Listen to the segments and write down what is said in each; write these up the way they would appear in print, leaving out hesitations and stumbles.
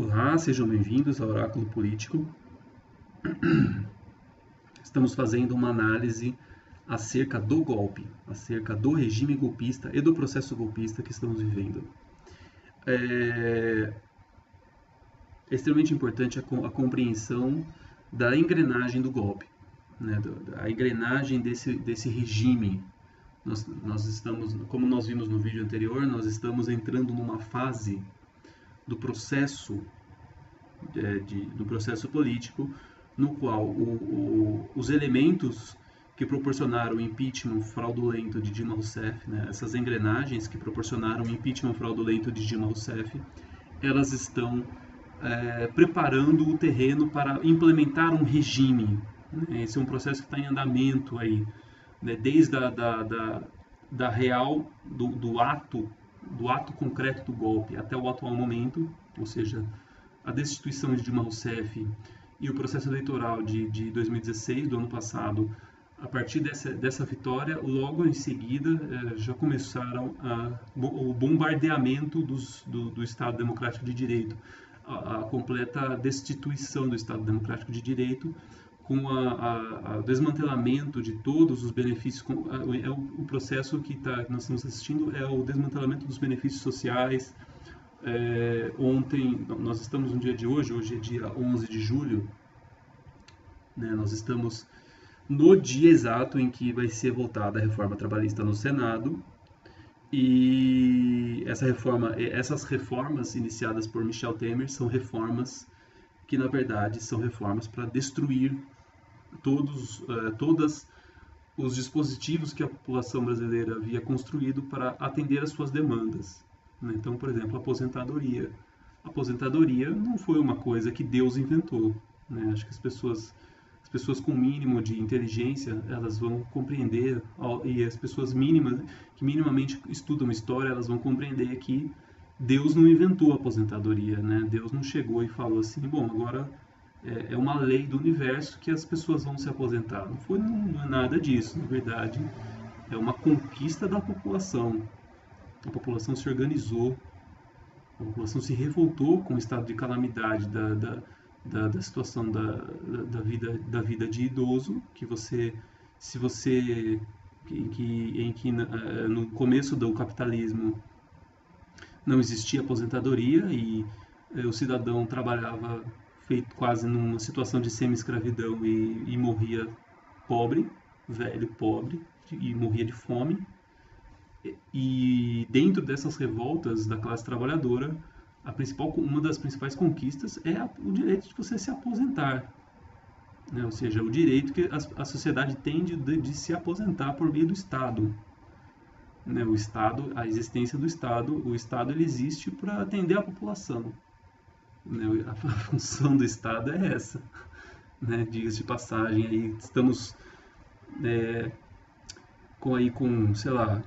Olá, sejam bem-vindos ao Oráculo Político. Estamos fazendo uma análise acerca do golpe, acerca do regime golpista e do processo golpista que estamos vivendo. É extremamente importante a compreensão da engrenagem do golpe, né? A engrenagem desse regime. Nós estamos, como nós vimos no vídeo anterior, nós estamos entrando numa fase do processo do processo político, no qual os elementos que proporcionaram o impeachment fraudulento de Dilma Rousseff, né, essas engrenagens que proporcionaram o impeachment fraudulento de Dilma Rousseff, elas estão preparando o terreno para implementar um regime. Né? Esse é um processo que está em andamento aí, né, desde da real, do ato concreto do golpe até o atual momento, ou seja, a destituição de Dilma Rousseff e o processo eleitoral de 2016, do ano passado. A partir dessa vitória, logo em seguida, já começaram o bombardeamento do Estado Democrático de Direito, a completa destituição do Estado Democrático de Direito, com o desmantelamento de todos os benefícios. O processo que nós estamos assistindo é o desmantelamento dos benefícios sociais. Ontem, nós estamos no dia de hoje é dia 11 de julho, né, nós estamos no dia exato em que vai ser votada a reforma trabalhista no Senado, e essas reformas iniciadas por Michel Temer são reformas que, na verdade, são reformas para destruir todos os dispositivos que a população brasileira havia construído para atender às suas demandas. Então, por exemplo, a aposentadoria. A aposentadoria não foi uma coisa que Deus inventou, né? Acho que as pessoas com mínimo de inteligência, elas vão compreender, e as pessoas que minimamente estudam história, elas vão compreender que Deus não inventou a aposentadoria, né? Deus não chegou e falou assim, bom, agora é uma lei do universo que as pessoas vão se aposentar. Não é nada disso, na verdade, é uma conquista da população. A população se organizou, a população se revoltou com o estado de calamidade da situação da vida de idoso, em que no começo do capitalismo não existia aposentadoria e o cidadão trabalhava feito quase numa situação de semi-escravidão e morria pobre, velho pobre, e morria de fome. E dentro dessas revoltas da classe trabalhadora, uma das principais conquistas é o direito de você se aposentar, né? Ou seja, o direito que a sociedade tem de se aposentar por meio do Estado, né? O Estado, a existência do Estado, o Estado ele existe para atender a população, né? A função do Estado é essa, né? Diga-se de passagem, aí estamos com, sei lá,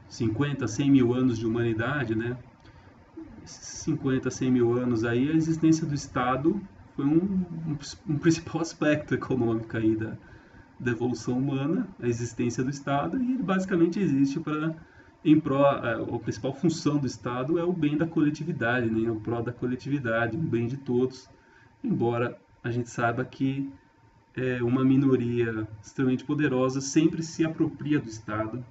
50, 100 mil anos de humanidade, né? 50, 100 mil anos aí, a existência do Estado foi um principal aspecto econômico aí da evolução humana, a existência do Estado, e ele basicamente existe a principal função do Estado é o bem da coletividade, né? O pró da coletividade, o bem de todos, embora a gente saiba que uma minoria extremamente poderosa sempre se apropria do Estado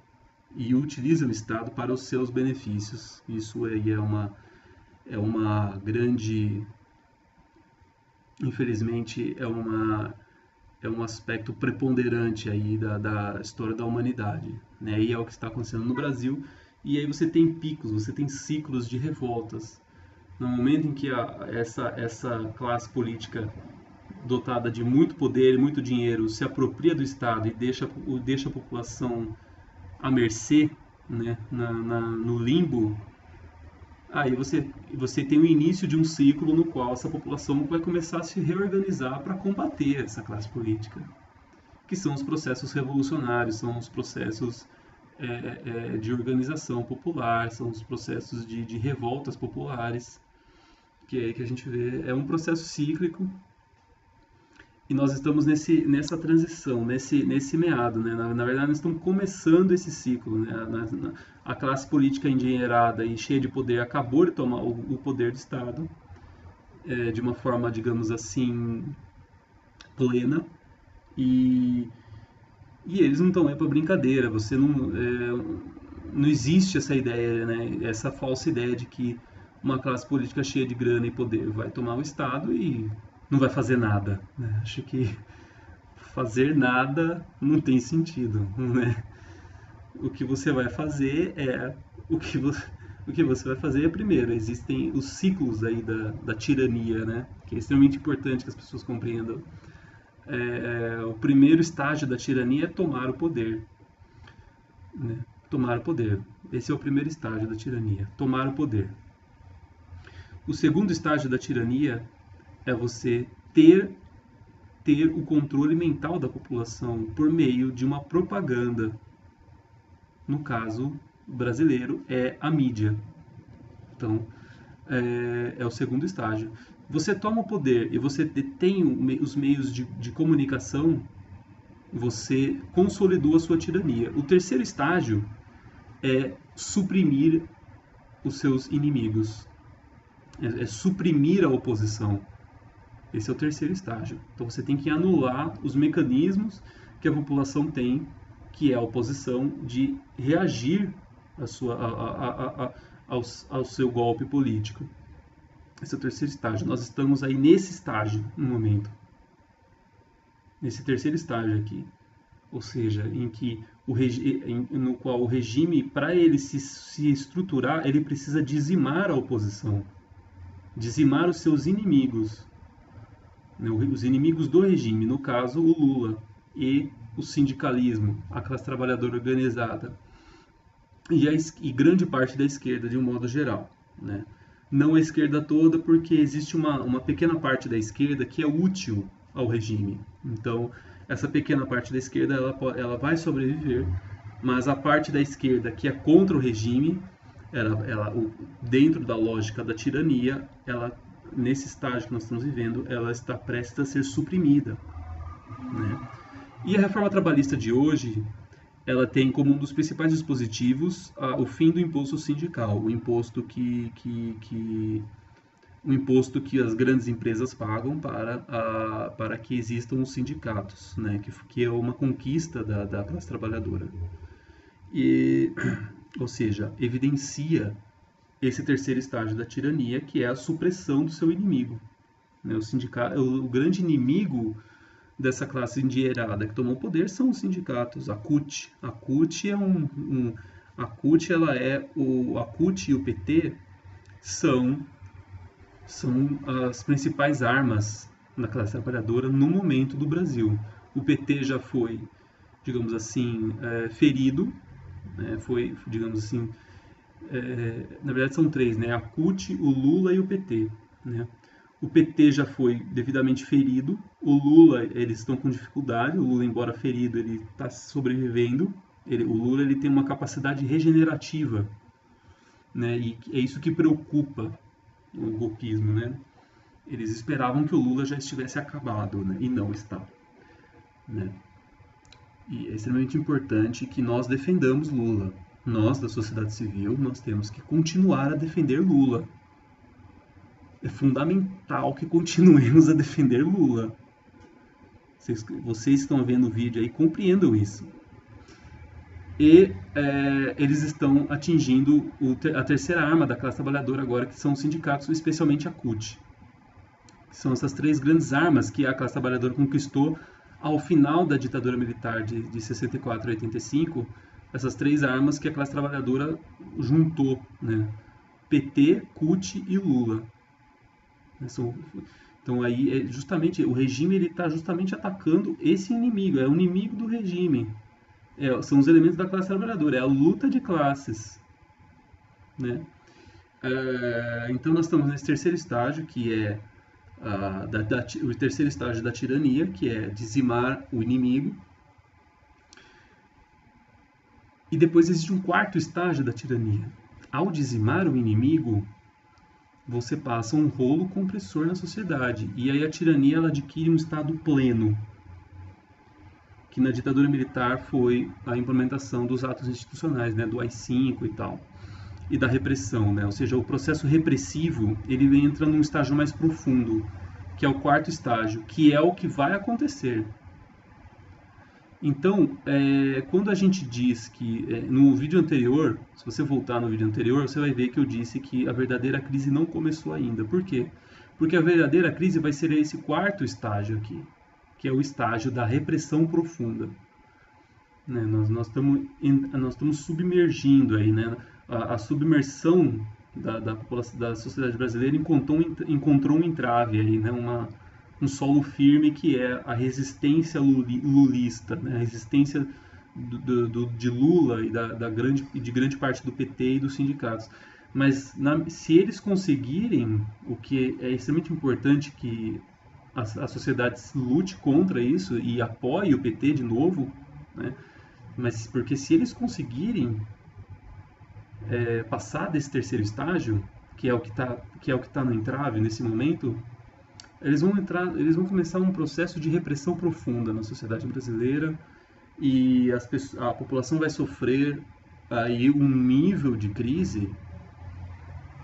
e utiliza o Estado para os seus benefícios. Isso aí é uma grande, infelizmente, é um aspecto preponderante aí da história da humanidade, né? E é o que está acontecendo no Brasil. E aí você tem picos, você tem ciclos de revoltas. No momento em que essa classe política dotada de muito poder e muito dinheiro se apropria do Estado e deixa a população à mercê, né, no limbo, aí você tem o início de um ciclo no qual essa população vai começar a se reorganizar para combater essa classe política, que são os processos revolucionários, são os processos de organização popular, são os processos de revoltas populares, que a gente vê, é um processo cíclico. E nós estamos nessa transição, nesse meado, né? Na verdade, nós estamos começando esse ciclo, né? A classe política endinheirada e cheia de poder acabou de tomar o poder do Estado. de uma forma, digamos assim, plena, e, e eles não estão aí para brincadeira. Você não existe essa ideia, né? Essa falsa ideia de que uma classe política cheia de grana e poder vai tomar o Estado e não vai fazer nada, né? Acho que fazer nada não tem sentido, né? O que você vai fazer é o que você vai fazer é, primeiro, existem os ciclos aí da tirania, né? Que é extremamente importante que as pessoas compreendam. O primeiro estágio da tirania é tomar o poder, né? Tomar o poder. Esse é o primeiro estágio da tirania, tomar o poder. O segundo estágio da tirania é você ter o controle mental da população por meio de uma propaganda. No caso brasileiro, é a mídia. Então, é o segundo estágio. Você toma o poder e você detém os meios de comunicação, você consolidou a sua tirania. O terceiro estágio é suprimir os seus inimigos. É suprimir a oposição. Esse é o terceiro estágio. Então você tem que anular os mecanismos que a população tem, que é a oposição, de reagir ao seu golpe político. Esse é o terceiro estágio. Nós estamos aí nesse estágio no momento. Nesse terceiro estágio aqui. Ou seja, no qual o regime, para ele se estruturar, ele precisa dizimar a oposição. Dizimar os seus inimigos. Os inimigos do regime, no caso o Lula e o sindicalismo, a classe trabalhadora organizada e grande parte da esquerda de um modo geral, né? Não a esquerda toda, porque existe uma pequena parte da esquerda que é útil ao regime. Então essa pequena parte da esquerda ela vai sobreviver, mas a parte da esquerda que é contra o regime, dentro da lógica da tirania, nesse estágio que nós estamos vivendo, ela está prestes a ser suprimida, né? E a reforma trabalhista de hoje, ela tem como um dos principais dispositivos o fim do imposto sindical, o imposto que as grandes empresas pagam para que existam os sindicatos, né? Que é uma conquista da classe trabalhadora. Ou seja, evidencia esse terceiro estágio da tirania, que é a supressão do seu inimigo. O grande inimigo dessa classe endinheirada que tomou o poder são os sindicatos. A CUT e o PT são as principais armas da classe trabalhadora no momento do Brasil. O PT já foi, digamos assim, ferido, né? Foi, digamos assim, na verdade são três, né? A CUT, o Lula e o PT, né? O PT já foi devidamente ferido, o Lula, eles estão com dificuldade, o Lula, embora ferido, ele está sobrevivendo, o Lula ele tem uma capacidade regenerativa, né? E é isso que preocupa o golpismo, né? Eles esperavam que o Lula já estivesse acabado, né? E não está, né? E é extremamente importante que nós defendamos Lula. Nós, da sociedade civil, nós temos que continuar a defender Lula. É fundamental que continuemos a defender Lula. Vocês estão vendo o vídeo aí, compreendam isso. E eles estão atingindo a terceira arma da classe trabalhadora agora, que são os sindicatos, especialmente a CUT. São essas três grandes armas que a classe trabalhadora conquistou ao final da ditadura militar de 64 a 85, essas três armas que a classe trabalhadora juntou, né? PT, CUT e Lula. Então aí justamente o regime ele está justamente atacando esse inimigo, é o inimigo do regime, são os elementos da classe trabalhadora, é a luta de classes, né? Então nós estamos nesse terceiro estágio, que é o terceiro estágio da tirania, que é dizimar o inimigo. E depois existe um quarto estágio da tirania. Ao dizimar o inimigo, você passa um rolo compressor na sociedade. E aí a tirania ela adquire um estado pleno, que na ditadura militar foi a implementação dos atos institucionais, né, do AI-5 e tal. e da repressão, né? Ou seja, o processo repressivo ele entra num estágio mais profundo, que é o quarto estágio, que é o que vai acontecer. Então, quando a gente diz que no vídeo anterior, se você voltar no vídeo anterior, você vai ver que eu disse que a verdadeira crise não começou ainda. Por quê? Porque a verdadeira crise vai ser esse quarto estágio aqui, que é o estágio da repressão profunda. Né? Nós estamos submergindo aí, né? A submersão da sociedade brasileira encontrou um entrave aí, né? Um solo firme que é a resistência lulista, né? A resistência de Lula e de grande parte do PT e dos sindicatos. Mas se eles conseguirem, o que é extremamente importante que a sociedade lute contra isso e apoie o PT de novo, né? Mas porque se eles conseguirem passar desse terceiro estágio, que é o que tá no entrave nesse momento, eles vão começar um processo de repressão profunda na sociedade brasileira e a população vai sofrer aí um nível de crise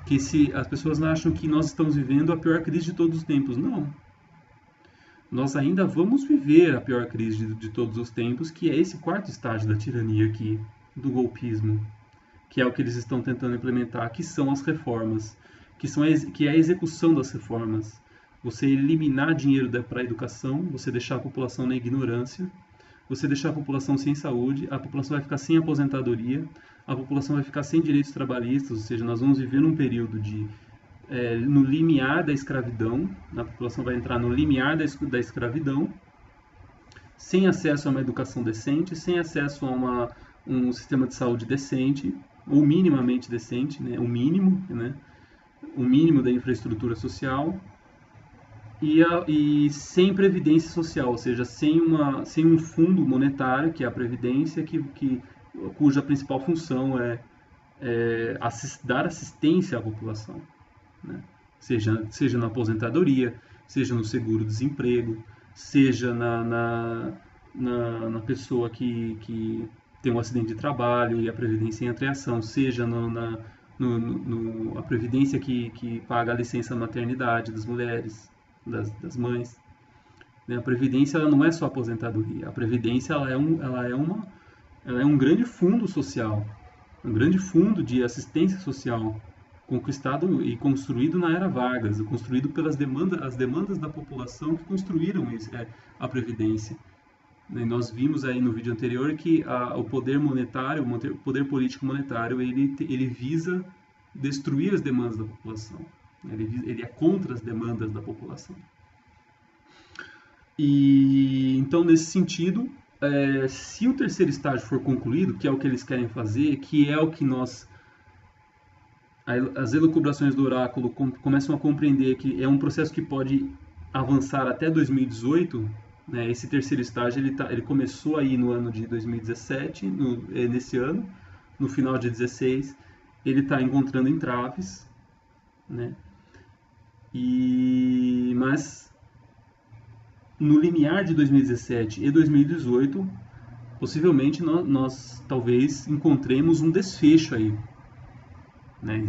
que se as pessoas acham que nós estamos vivendo a pior crise de todos os tempos, não. Nós ainda vamos viver a pior crise de todos os tempos, que é esse quarto estágio da tirania aqui, do golpismo, que é o que eles estão tentando implementar, que são as reformas, que é a execução das reformas. Você eliminar dinheiro para a educação, você deixar a população na ignorância, você deixar a população sem saúde, a população vai ficar sem aposentadoria, a população vai ficar sem direitos trabalhistas, ou seja, nós vamos viver num período no limiar da escravidão, a população vai entrar no limiar da escravidão, sem acesso a uma educação decente, sem acesso a um sistema de saúde decente, ou minimamente decente, né? O mínimo da infraestrutura social, e sem previdência social, ou seja, sem um fundo monetário, que é a previdência, cuja principal função é dar assistência à população, né? Seja na aposentadoria, seja no seguro-desemprego, seja na pessoa que tem um acidente de trabalho e a previdência entra em ação, seja a previdência que paga a licença maternidade das mulheres, das mães. A previdência ela não é só aposentadoria, a previdência ela é um grande fundo social, um grande fundo de assistência social conquistado e construído na era Vargas, construído pelas demandas da população que construíram a previdência. E nós vimos aí no vídeo anterior que o poder monetário, o poder político monetário, ele visa destruir as demandas da população. Ele é contra as demandas da população. E então, nesse sentido, se o terceiro estágio for concluído, que é o que eles querem fazer, que é o que as elucubrações do oráculo começam a compreender que é um processo que pode avançar até 2018, né? Esse terceiro estágio ele começou aí no ano de 2017, nesse ano, no final de 2016, ele está encontrando entraves, né? Mas no limiar de 2017 e 2018, possivelmente nós talvez encontremos um desfecho aí, né?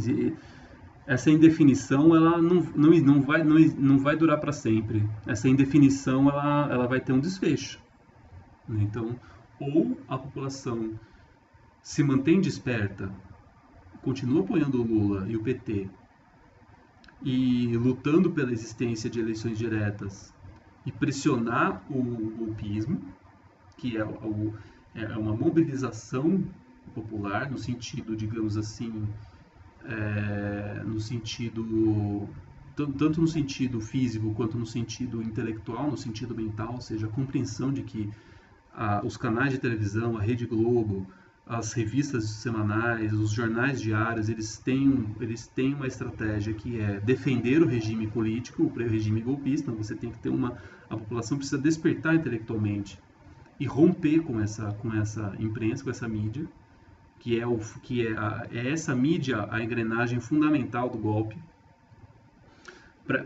Essa indefinição ela não vai durar para sempre. Essa indefinição ela vai ter um desfecho, né? Então, ou a população se mantém desperta, continua apoiando o Lula e o PT e lutando pela existência de eleições diretas e pressionar o golpismo, que é uma mobilização popular no sentido, digamos assim, tanto no sentido físico quanto no sentido intelectual, no sentido mental, ou seja, a compreensão de que os canais de televisão, a Rede Globo, as revistas semanais, os jornais diários, eles têm uma estratégia que é defender o regime político, o regime golpista. Você tem que ter a população precisa despertar intelectualmente e romper com essa imprensa, com essa mídia, que é essa mídia a engrenagem fundamental do golpe.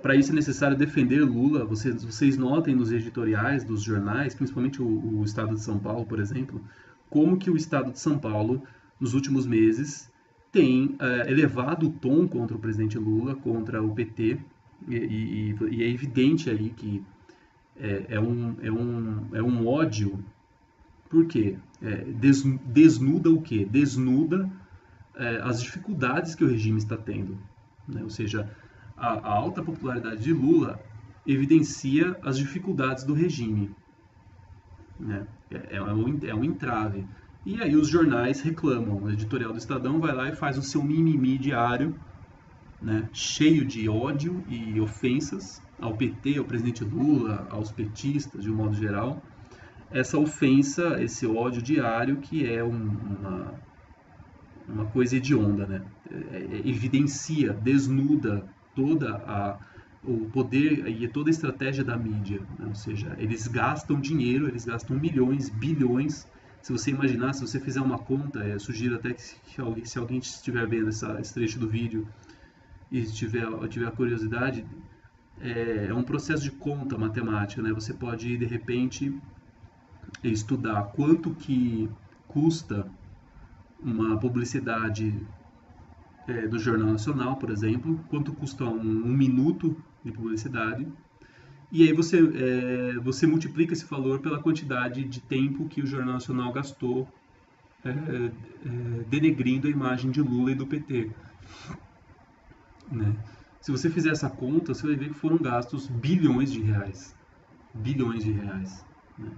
Para isso é necessário defender Lula. Vocês notem nos editoriais dos jornais, principalmente o Estado de São Paulo, por exemplo, como que o Estado de São Paulo, nos últimos meses, tem elevado o tom contra o presidente Lula, contra o PT, e é evidente aí que é um ódio. Por quê? Desnuda o quê? Desnuda as dificuldades que o regime está tendo, né? Ou seja, a alta popularidade de Lula evidencia as dificuldades do regime, né? É um entrave. E aí os jornais reclamam. O editorial do Estadão vai lá e faz o seu mimimi diário, né, cheio de ódio e ofensas ao PT, ao presidente Lula, aos petistas de um modo geral. Essa ofensa, esse ódio diário que é uma coisa hedionda, né? Evidencia, desnuda o poder e toda a estratégia da mídia, né? Ou seja, eles gastam dinheiro, eles gastam milhões, bilhões. Se você imaginar, se você fizer uma conta, eu sugiro até que se alguém estiver vendo esse trecho do vídeo e tiver a curiosidade, é um processo de conta matemática, né? Você pode, de repente, estudar quanto que custa uma publicidade do Jornal Nacional, por exemplo, quanto custa um minuto de publicidade, e aí você multiplica esse valor pela quantidade de tempo que o Jornal Nacional gastou denegrindo a imagem de Lula e do PT. Né? Se você fizer essa conta, você vai ver que foram gastos bilhões de reais. Bilhões de reais. Né?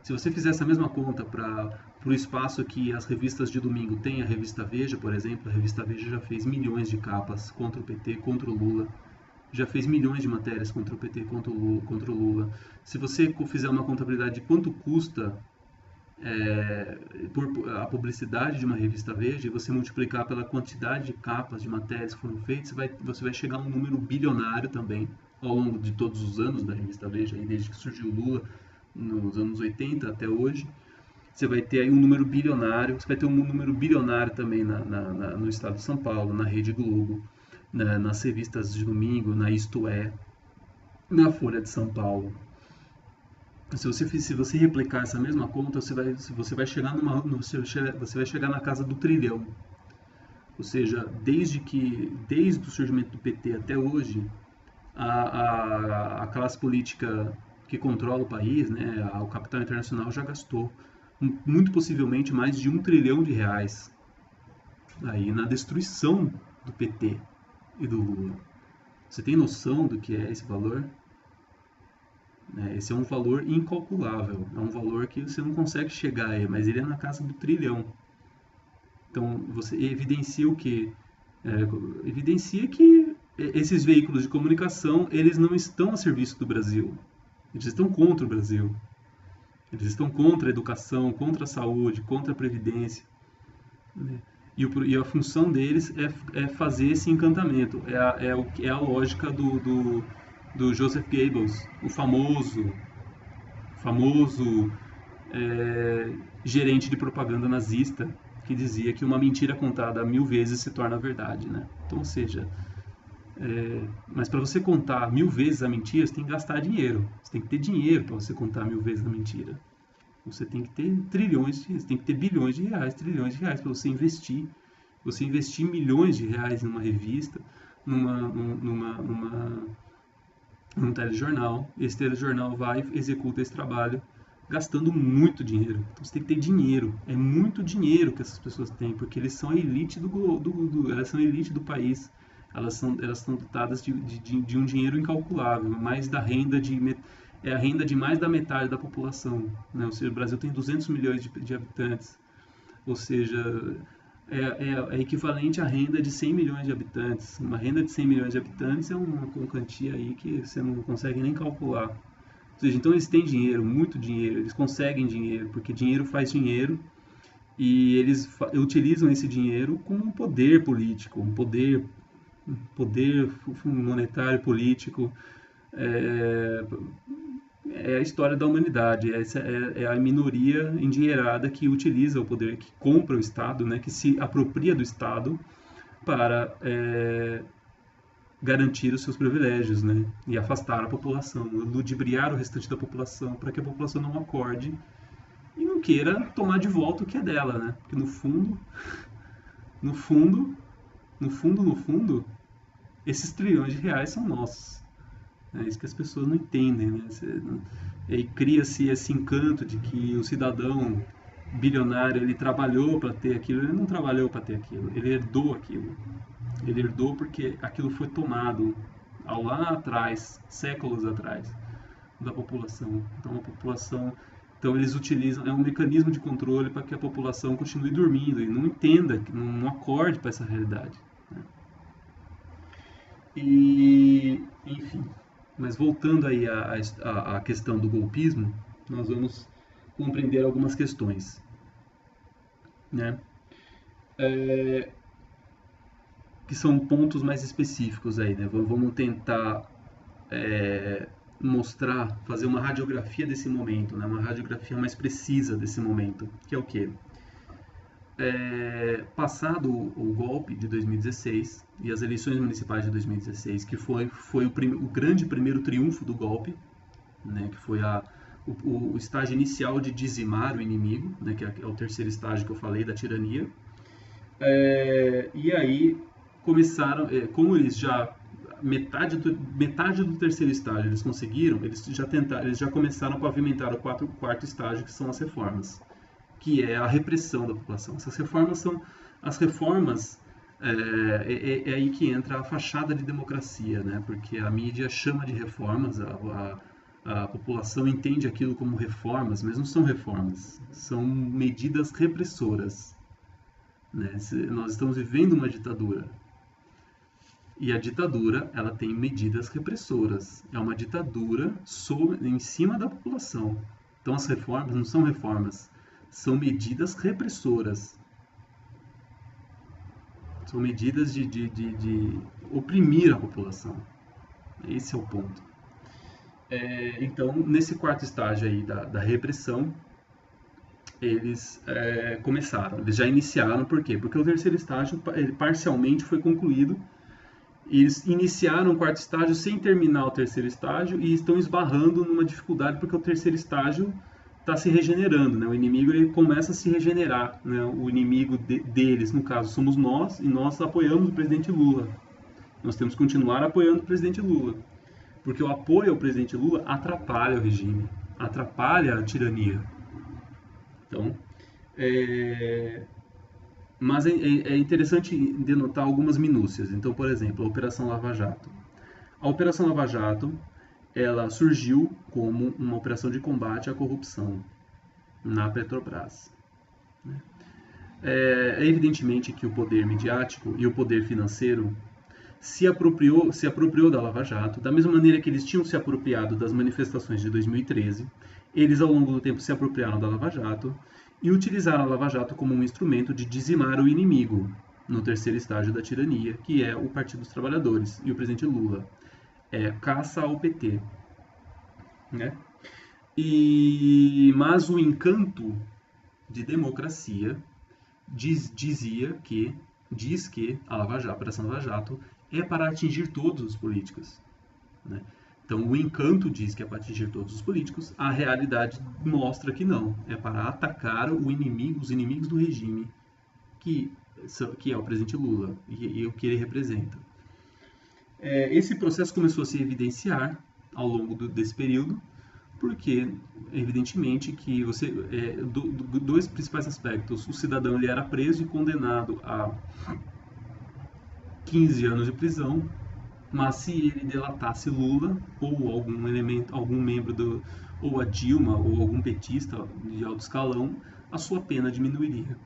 Se você fizer essa mesma conta para o espaço que as revistas de domingo têm, a revista Veja, por exemplo, a revista Veja já fez milhões de capas contra o PT, contra o Lula, já fez milhões de matérias contra o PT, contra o Lula. Se você fizer uma contabilidade de quanto custa por a publicidade de uma revista Veja, e você multiplicar pela quantidade de capas de matérias que foram feitas, você vai chegar a um número bilionário também, ao longo de todos os anos da revista Veja, desde que surgiu o Lula, nos anos 80 até hoje. Você vai ter aí um número bilionário, você vai ter um número bilionário também no estado de São Paulo, na Rede Globo, nas revistas de domingo, na Isto É, na Folha de São Paulo. Se você replicar essa mesma conta, você vai chegar você vai chegar na casa do trilhão. Ou seja, desde o surgimento do PT até hoje, a classe política que controla o país, né, o capital internacional já gastou muito possivelmente mais de R$1 trilhão aí na destruição do PT e do Lula. Você tem noção do que é esse valor? Esse é um valor incalculável, é um valor que você não consegue chegar aí, mas ele é na casa do trilhão. Então você evidencia o quê? Evidencia que esses veículos de comunicação, eles não estão a serviço do Brasil. Eles estão contra o Brasil. Eles estão contra a educação, contra a saúde, contra a previdência. Né? E a função deles é fazer esse encantamento. É a lógica do Joseph Goebbels, o famoso gerente de propaganda nazista, que dizia que uma mentira contada 1000 vezes se torna verdade. Né? Então, ou seja, mas para você contar 1000 vezes a mentira, você tem que gastar dinheiro. Você tem que ter dinheiro para você contar 1000 vezes a mentira. Você tem que ter você tem que ter bilhões de reais, trilhões de reais para você investir. Você investir milhões de reais numa revista, num telejornal. Esse telejornal vai e executa esse trabalho gastando muito dinheiro. Então você tem que ter dinheiro. É muito dinheiro que essas pessoas têm, porque eles são a elite elas são a elite do país. Elas são dotadas de um dinheiro incalculável, mais da renda a renda de mais da metade da população. Né? Ou seja, o Brasil tem 200 milhões de habitantes. Ou seja, é equivalente à renda de 100 milhões de habitantes. Uma renda de 100 milhões de habitantes é uma quantia aí que você não consegue nem calcular. Ou seja, então eles têm dinheiro, muito dinheiro, eles conseguem dinheiro, porque dinheiro faz dinheiro, e eles utilizam esse dinheiro como um poder político, um poder monetário político. É a história da humanidade. Essa é a minoria endinheirada que utiliza o poder, que compra o Estado, né, que se apropria do Estado para garantir os seus privilégios, né, e afastar a população, ludibriar o restante da população, para que a população não acorde e não queira tomar de volta o que é dela, né, porque no fundo no fundo, no fundo, esses trilhões de reais são nossos. É isso que as pessoas não entendem, né? E aí cria-se esse encanto de que o cidadão bilionário, ele trabalhou para ter aquilo. Ele não trabalhou para ter aquilo, ele herdou aquilo. Ele herdou porque aquilo foi tomado lá atrás, séculos atrás, da população. Então a população, então eles utilizam, é um mecanismo de controle para que a população continue dormindo e não entenda, não acorde para essa realidade, né? E, enfim, mas voltando aí à questão do golpismo, nós vamos compreender algumas questões, né? É, que são pontos mais específicos aí, né? Vamos tentar mostrar, fazer uma radiografia desse momento, né? Uma radiografia mais precisa desse momento, que é o quê? Passado o golpe de 2016 e as eleições municipais de 2016, que foi o grande primeiro triunfo do golpe, né? Que foi o estágio inicial de dizimar o inimigo, né? Que é o terceiro estágio que eu falei da tirania. E aí começaram, como eles já metade do terceiro estágio eles conseguiram, eles já começaram a pavimentar o quarto estágio, que são as reformas, que é a repressão da população. Essas reformas são as reformas, é aí que entra a fachada de democracia, né? Porque a mídia chama de reformas, a população entende aquilo como reformas, mas não são reformas, são medidas repressoras, né? Nós estamos vivendo uma ditadura. E a ditadura, ela tem medidas repressoras. É uma ditadura em cima da população. Então as reformas não são reformas, são medidas repressoras. São medidas de oprimir a população. Esse é o ponto. Então, nesse quarto estágio aí da repressão, eles começaram, eles já iniciaram, por quê? Porque o terceiro estágio ele parcialmente foi concluído. Eles iniciaram o quarto estágio sem terminar o terceiro estágio e estão esbarrando numa dificuldade porque o terceiro estágio está se regenerando, né? O inimigo ele começa a se regenerar, né? O inimigo deles, no caso, somos nós, e nós apoiamos o presidente Lula. Nós temos que continuar apoiando o presidente Lula, porque o apoio ao presidente Lula atrapalha o regime, atrapalha a tirania. Então, mas é interessante denotar algumas minúcias. Então, por exemplo, a Operação Lava Jato. A Operação Lava Jato, ela surgiu como uma operação de combate à corrupção na Petrobras. É evidentemente que o poder midiático e o poder financeiro se apropriou da Lava Jato, da mesma maneira que eles tinham se apropriado das manifestações de 2013, eles ao longo do tempo se apropriaram da Lava Jato e utilizaram a Lava Jato como um instrumento de dizimar o inimigo no terceiro estágio da tirania, que é o Partido dos Trabalhadores e o presidente Lula. Caça ao PT, né? Mas o encanto de democracia diz que a Operação Lava Jato é para atingir todos os políticos, né? Então, o encanto diz que é para atingir todos os políticos, a realidade mostra que não. É para atacar os inimigos do regime, que é o presidente Lula e o que ele representa. Esse processo começou a se evidenciar ao longo desse período, porque, evidentemente, que dois principais aspectos. O cidadão ele era preso e condenado a 15 anos de prisão, mas se ele delatasse Lula ou algum membro ou a Dilma ou algum petista de alto escalão, a sua pena diminuiria,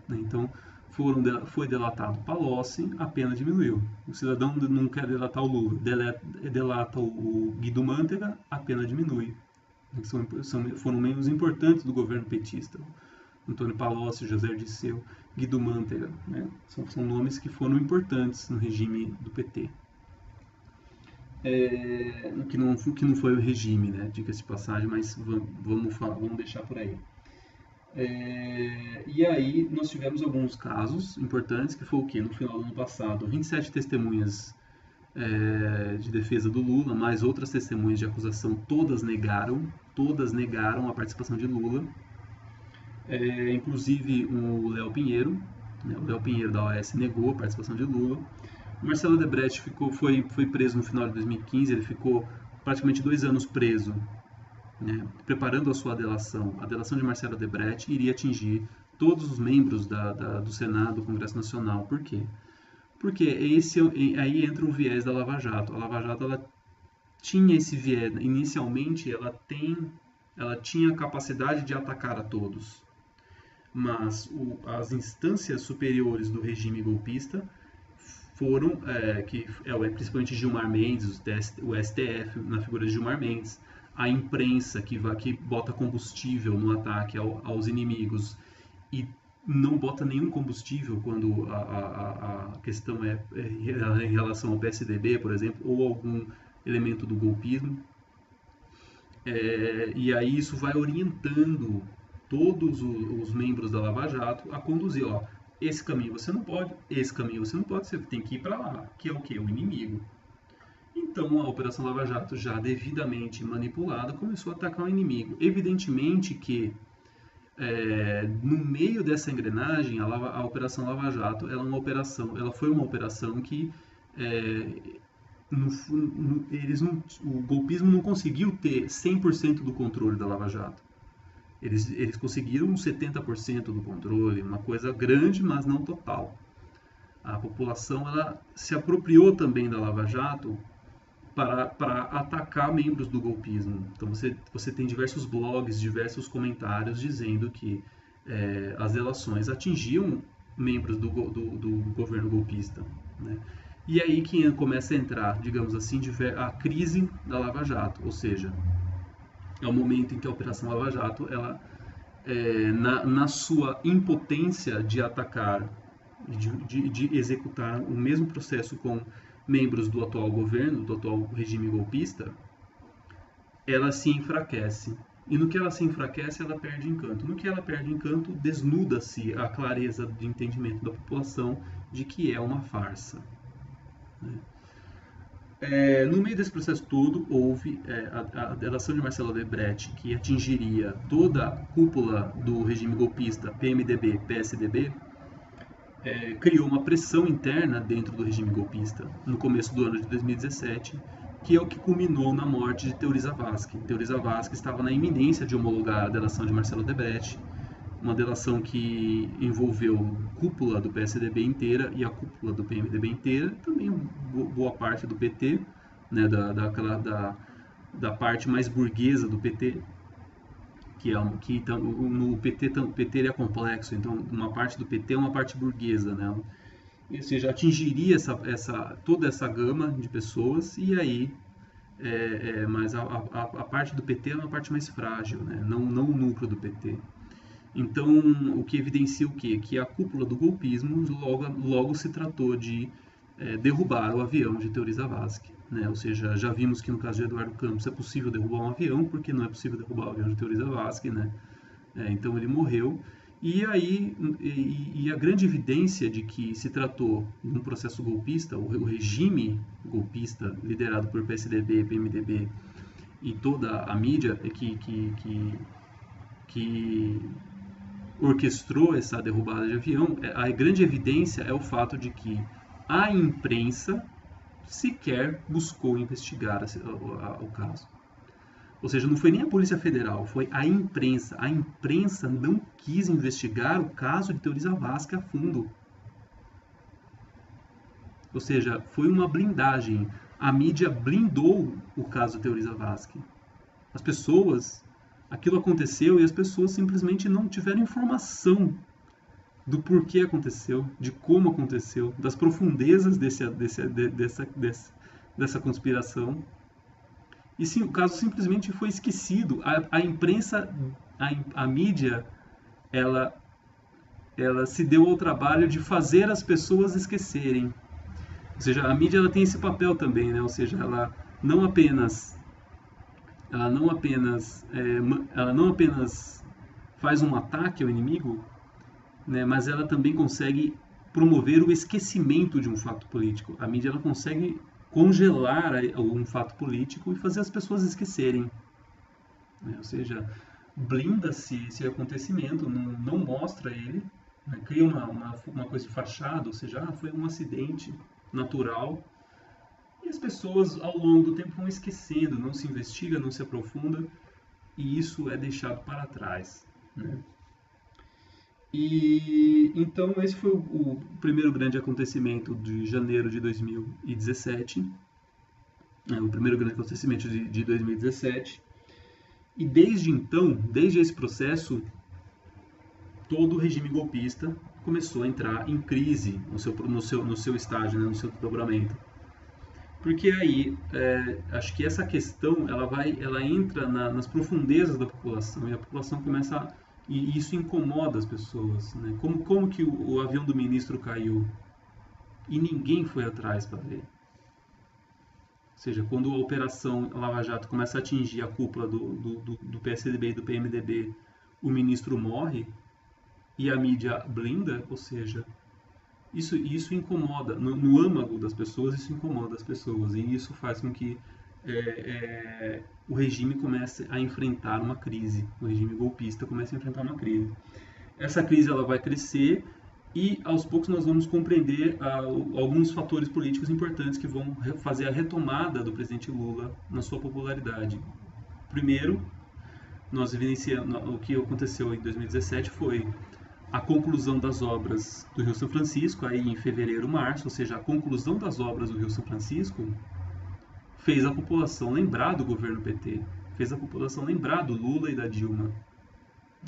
né? Então, foi delatado Palocci, a pena diminuiu. O cidadão não quer delatar o Lula, delata o Guido Mantega, a pena diminui. Foram membros importantes do governo petista. Antônio Palocci, José Dirceu, Guido Mantega, né? São nomes que foram importantes no regime do PT. Que não foi o regime, né? Diga-se de passagem, mas vamos deixar por aí. E aí nós tivemos alguns casos importantes, que foi o quê? No final do ano passado, 27 testemunhas de defesa do Lula, mais outras testemunhas de acusação, todas negaram a participação de Lula, inclusive o Léo Pinheiro, né? O Léo Pinheiro da OAS negou a participação de Lula. O Marcelo Odebrecht foi preso no final de 2015, ele ficou praticamente 2 anos preso, né, preparando a sua delação. A delação de Marcelo Odebrecht iria atingir todos os membros do Senado, do Congresso Nacional. Por quê? Porque aí entra o viés da Lava Jato. A Lava Jato ela tinha esse viés. Inicialmente, ela tinha a capacidade de atacar a todos. Mas as instâncias superiores do regime golpista foram, principalmente Gilmar Mendes, o STF, na figura de Gilmar Mendes, a imprensa que bota combustível no ataque aos inimigos e não bota nenhum combustível quando a questão é em relação ao PSDB, por exemplo, ou algum elemento do golpismo. E aí isso vai orientando todos os membros da Lava Jato a conduzir, esse caminho você não pode, esse caminho você não pode, você tem que ir para lá, que é o que? O inimigo. Então a Operação Lava Jato, já devidamente manipulada, começou a atacar o inimigo. Evidentemente que no meio dessa engrenagem, a Operação Lava Jato ela foi uma operação que o golpismo não conseguiu ter 100% do controle da Lava Jato. Eles conseguiram 70% do controle, uma coisa grande, mas não total. A população ela se apropriou também da Lava Jato para atacar membros do golpismo. Então você tem diversos blogs, diversos comentários dizendo que as delações atingiam membros do governo golpista, né? E aí que começa a entrar, digamos assim, a crise da Lava Jato, ou seja, é o momento em que a Operação Lava Jato, ela, na sua impotência de atacar, de executar o mesmo processo com membros do atual governo, do atual regime golpista, ela se enfraquece. E no que ela se enfraquece, ela perde encanto. No que ela perde encanto, desnuda-se a clareza de entendimento da população de que é uma farsa. No meio desse processo todo, houve a delação de Marcelo Odebrecht, que atingiria toda a cúpula do regime golpista, PMDB, PSDB, criou uma pressão interna dentro do regime golpista, no começo do ano de 2017, que é o que culminou na morte de Teori Zavascki. Teori Zavascki estava na iminência de homologar a delação de Marcelo Odebrecht, uma delação que envolveu a cúpula do PSDB inteira e a cúpula do PMDB inteira, também boa parte do PT, né, da parte mais burguesa do PT, no PT, o PT é complexo, então uma parte do PT é uma parte burguesa, né? Ou seja, atingiria toda essa gama de pessoas, e aí mas a parte do PT é uma parte mais frágil, né? Não o núcleo do PT. Então, o que evidencia o quê? Que a cúpula do golpismo logo se tratou de derrubar o avião de Teori Zavascki, né? Ou seja, já vimos que no caso de Eduardo Campos é possível derrubar um avião, porque não é possível derrubar o avião de Teori Zavascki, né? Então ele morreu. E aí, a grande evidência de que se tratou de um processo golpista, o regime golpista liderado por PSDB, PMDB e toda a mídia que orquestrou essa derrubada de avião, a grande evidência é o fato de que a imprensa sequer buscou investigar o caso. Ou seja, não foi nem a Polícia Federal, foi a imprensa. A imprensa não quis investigar o caso de Teori Zavascki a fundo. Ou seja, foi uma blindagem. A mídia blindou o caso de Teori Zavascki. As pessoas, aquilo aconteceu e as pessoas simplesmente não tiveram informação do porquê aconteceu, de como aconteceu, das profundezas dessa conspiração. E sim, o caso simplesmente foi esquecido. A imprensa, a mídia, ela se deu ao trabalho de fazer as pessoas esquecerem. Ou seja, a mídia ela tem esse papel também, né? Ou seja, ela não apenas faz um ataque ao inimigo, né? Mas ela também consegue promover o esquecimento de um fato político. A mídia ela consegue congelar um fato político e fazer as pessoas esquecerem, né? Ou seja, blinda-se esse acontecimento, não mostra ele, né? Cria uma coisa de fachada, ou seja, foi um acidente natural, e as pessoas ao longo do tempo vão esquecendo, não se investiga, não se aprofunda, e isso é deixado para trás, né? E então esse foi o primeiro grande acontecimento de janeiro de 2017, né, o primeiro grande acontecimento de 2017. E desde então, desde esse processo, todo o regime golpista começou a entrar em crise no seu estágio, né, no seu desdobramento. Porque aí, acho que essa questão, ela entra nas profundezas da população, e a população começa e isso incomoda as pessoas, né? Como que o avião do ministro caiu e ninguém foi atrás para ver? Ou seja, quando a Operação Lava Jato começa a atingir a cúpula do PSDB e do PMDB, o ministro morre e a mídia blinda, ou seja, isso incomoda, no âmago das pessoas, isso incomoda as pessoas, e isso faz com que o regime comece a enfrentar uma crise, o regime golpista comece a enfrentar uma crise. Essa crise ela vai crescer e aos poucos nós vamos compreender alguns fatores políticos importantes que vão fazer a retomada do presidente Lula na sua popularidade. Primeiro, nós evidenciamos o que aconteceu em 2017 foi a conclusão das obras do Rio São Francisco, aí em fevereiro, março, ou seja, a conclusão das obras do Rio São Francisco fez a população lembrar do governo PT, fez a população lembrar do Lula e da Dilma.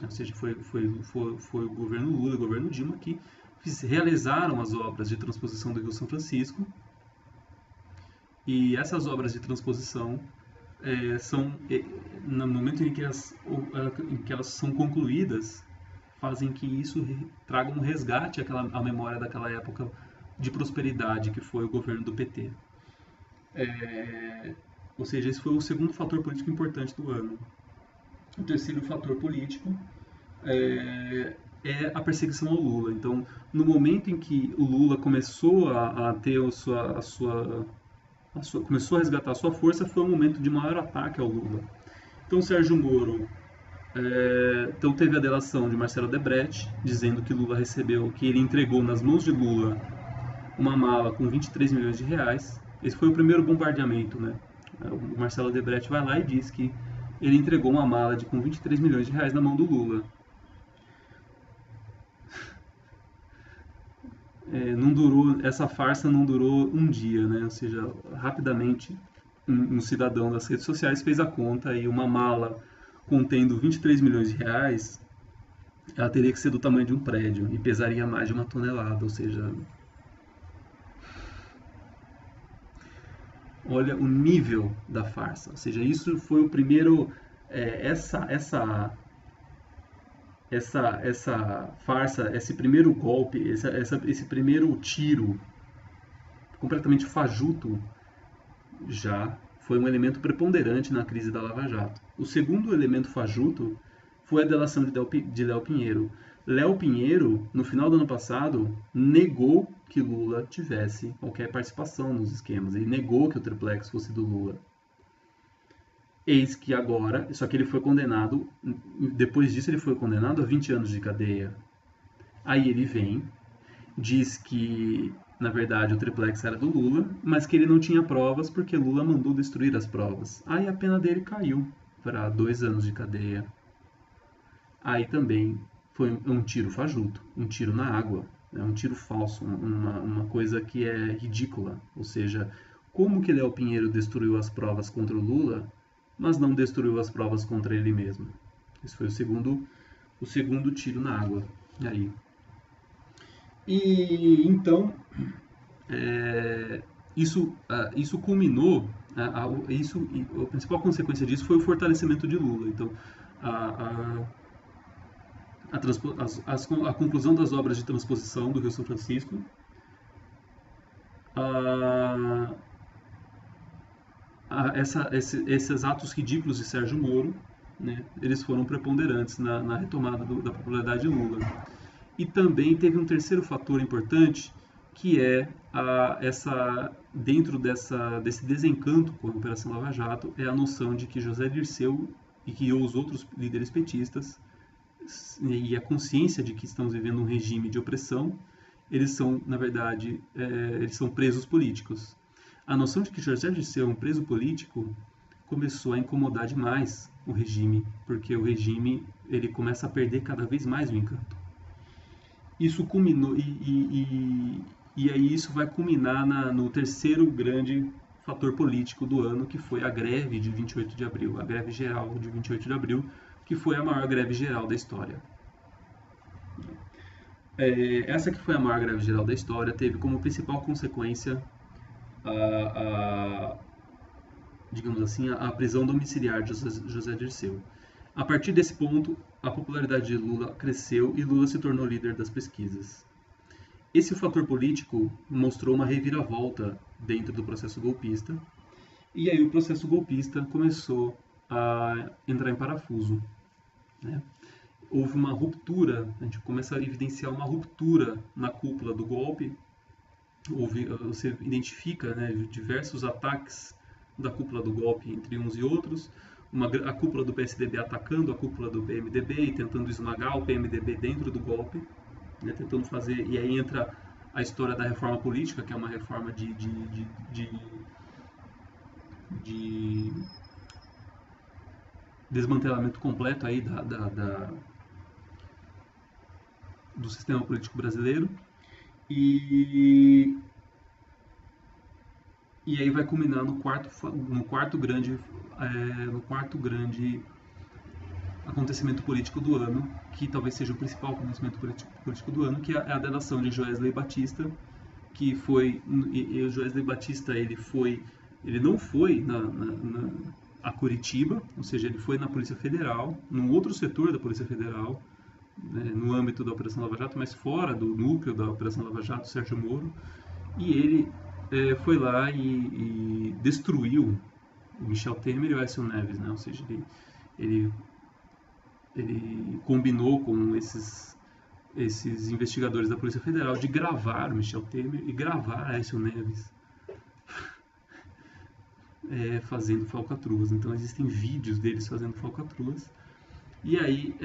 Ou seja, foi o governo Lula e o governo Dilma que realizaram as obras de transposição do Rio São Francisco. E essas obras de transposição no momento em que elas são concluídas, fazem que isso traga um resgate à memória daquela época de prosperidade que foi o governo do PT. Ou seja, esse foi o segundo fator político importante do ano. O terceiro fator político é a perseguição ao Lula. Então, no momento em que o Lula começou a ter começou a resgatar a sua força, foi um momento de maior ataque ao Lula. Então, Sérgio Moro então teve a delação de Marcelo Debrecht, dizendo que Lula recebeu, que ele entregou nas mãos de Lula uma mala com 23 milhões de reais. Esse foi o primeiro bombardeamento, né? O Marcelo Debrecht vai lá e diz que ele entregou uma mala com 23 milhões de reais na mão do Lula. Essa farsa não durou um dia, né? Ou seja, rapidamente um cidadão das redes sociais fez a conta e uma mala contendo 23 milhões de reais, ela teria que ser do tamanho de um prédio e pesaria mais de 1 tonelada, ou seja, olha o nível da farsa. Ou seja, isso foi o primeiro, essa farsa, esse primeiro golpe, esse primeiro tiro completamente fajuto já foi um elemento preponderante na crise da Lava Jato. O segundo elemento fajuto foi a delação de Léo Pinheiro. Léo Pinheiro, no final do ano passado, negou que Lula tivesse qualquer participação nos esquemas. Ele negou que o triplex fosse do Lula. Eis que agora, só que ele foi condenado, depois disso ele foi condenado a 20 anos de cadeia. Aí ele vem, diz que na verdade o triplex era do Lula, mas que ele não tinha provas porque Lula mandou destruir as provas. Aí a pena dele caiu para 2 anos de cadeia. Aí também foi um tiro fajuto, um tiro na água, né? Um tiro falso, uma coisa que é ridícula. Ou seja, como que Léo Pinheiro destruiu as provas contra o Lula, mas não destruiu as provas contra ele mesmo? Esse foi o segundo tiro na água. Aí. E então isso culminou, a principal consequência disso foi o fortalecimento de Lula. Então a conclusão das obras de transposição do Rio São Francisco, esses atos ridículos de Sérgio Moro, né, eles foram preponderantes na retomada da popularidade de Lula. E também teve um terceiro fator importante, que é dentro desse desencanto com a Operação Lava Jato, é a noção de que José Dirceu e que os outros líderes petistas e a consciência de que estamos vivendo um regime de opressão, eles são, na verdade, eles são presos políticos. A noção de que José Dirceu é um preso político começou a incomodar demais o regime, porque o regime ele começa a perder cada vez mais o encanto. Isso culminou, e aí isso vai culminar no terceiro grande fator político do ano, que foi a greve de 28 de abril, a greve geral de 28 de abril, que foi a maior greve geral da história. Essa que foi a maior greve geral da história teve como principal consequência digamos assim, a prisão domiciliar de José Dirceu. A partir desse ponto, a popularidade de Lula cresceu e Lula se tornou líder das pesquisas. Esse fator político mostrou uma reviravolta dentro do processo golpista, e aí o processo golpista começou a entrar em parafuso, né? Houve uma ruptura, a gente começa a evidenciar uma ruptura na cúpula do golpe. Você identifica, né, diversos ataques da cúpula do golpe entre uns e outros, a cúpula do PSDB atacando a cúpula do PMDB e tentando esmagar o PMDB dentro do golpe, né, tentando fazer, e aí entra a história da reforma política, que é uma reforma de desmantelamento completo aí do sistema político brasileiro, e aí vai culminar no quarto grande acontecimento político do ano, que talvez seja o principal acontecimento político do ano, que é a delação de Joesley Batista, que foi, o Joesley Batista ele não foi a Curitiba, ou seja, ele foi na Polícia Federal, num outro setor da Polícia Federal, né, no âmbito da Operação Lava Jato, mas fora do núcleo da Operação Lava Jato, Sérgio Moro, e ele foi lá e destruiu o Michel Temer e o Aécio Neves, né? Ou seja, ele combinou com esses investigadores da Polícia Federal de gravar o Michel Temer e gravar Aécio Neves fazendo falcatruas. Então existem vídeos deles fazendo falcatruas. E aí,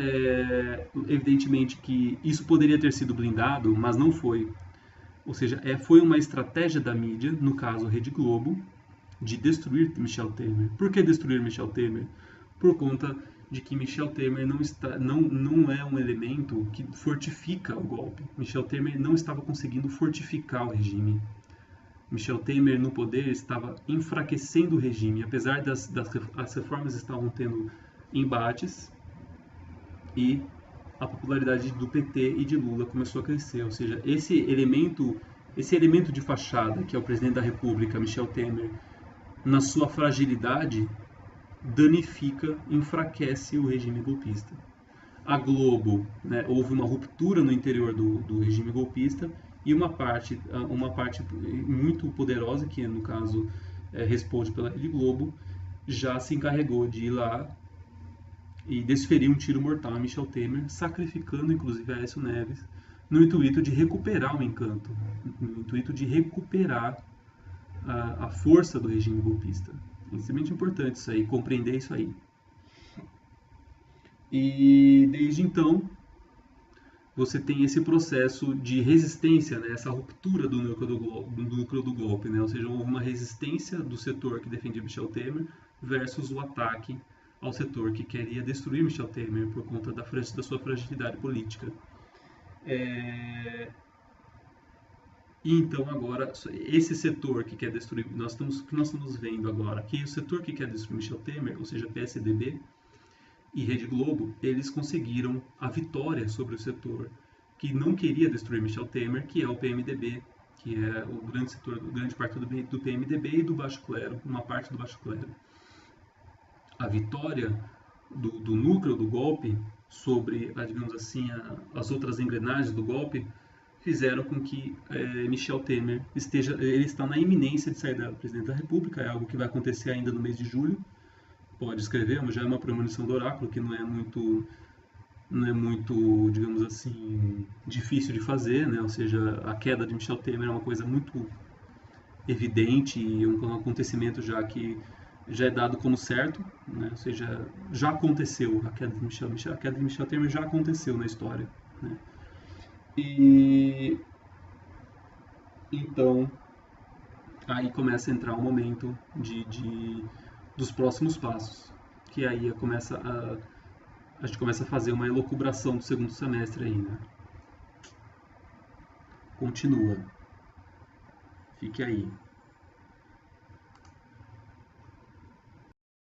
evidentemente que isso poderia ter sido blindado, mas não foi. Ou seja, foi uma estratégia da mídia, no caso Rede Globo, de destruir Michel Temer. Por que destruir Michel Temer? Por conta de que Michel Temer não é um elemento que fortifica o golpe. Michel Temer não estava conseguindo fortificar o regime. Michel Temer no poder estava enfraquecendo o regime, apesar as reformas estavam tendo embates, e a popularidade do PT e de Lula começou a crescer. Ou seja, esse elemento de fachada, que é o presidente da República, Michel Temer, na sua fragilidade, danifica, enfraquece o regime golpista. A Globo, né, houve uma ruptura no interior do regime golpista, e uma parte muito poderosa, que no caso responde pela Rede Globo, já se encarregou de ir lá e desferir um tiro mortal a Michel Temer, sacrificando inclusive Aécio Neves, no intuito de recuperar o encanto, no intuito de recuperar a força do regime golpista. É extremamente importante isso aí, compreender isso aí. E desde então, você tem esse processo de resistência, né, essa ruptura do núcleo do golpe, né, ou seja, houve uma resistência do setor que defendia Michel Temer versus o ataque ao setor que queria destruir Michel Temer por conta da sua fragilidade política. E então agora, esse setor que quer destruir, que nós estamos vendo agora, que o setor que quer destruir Michel Temer, ou seja, PSDB e Rede Globo, eles conseguiram a vitória sobre o setor que não queria destruir Michel Temer, que é o PMDB, que é o grande partido do PMDB e do baixo clero, uma parte do baixo clero. A vitória do núcleo do golpe sobre, digamos assim, as outras engrenagens do golpe fizeram com que Michel Temer ele está na iminência de sair da presidente da República. É algo que vai acontecer ainda no mês de julho. Pode escrever, mas já é uma premonição do oráculo que não é muito, digamos assim, difícil de fazer, né? Ou seja, a queda de Michel Temer é uma coisa muito evidente e um acontecimento já que já é dado como certo, né? Ou seja, já aconteceu a queda de Michel. A queda de Michel Temer já aconteceu na história, né? E então aí começa a entrar um momento dos próximos passos, que aí a gente começa a fazer uma elucubração do segundo semestre aí, né? Continua. Fique aí.